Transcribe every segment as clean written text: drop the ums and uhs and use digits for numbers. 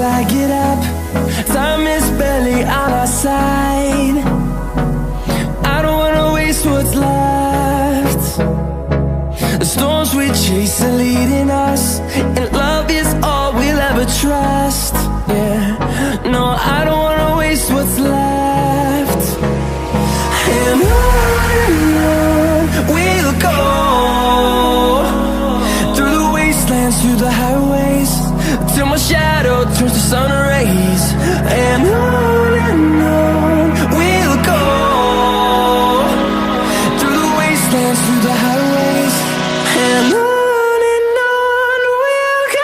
I get up. Time is barely on our side. I don't wanna waste what's left. The storms we chase are leading us, and love is all we'll ever trust. Yeah, no, I don't wanna waste what's left. And on we'll go, through the wastelands, through the highways, till my shadow turns to sun rays. And on we'll go, through the wastelands, through the highways, and on we'll go.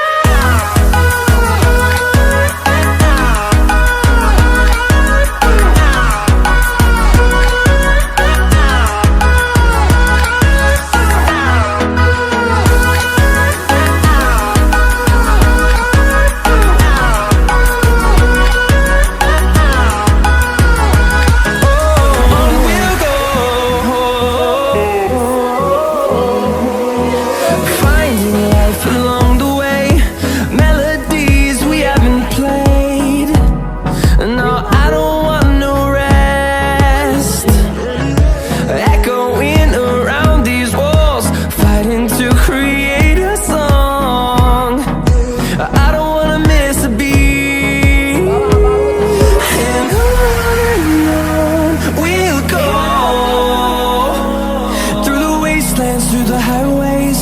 Through the highways,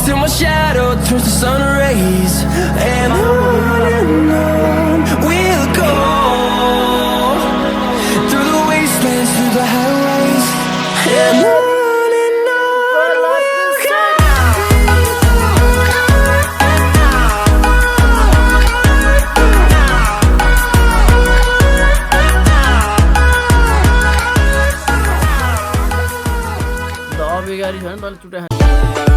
till my shadow turns to sun rays. And on we'll go, through the wastelands, through the highways, and on we'll go. Da vi er i høren, da er det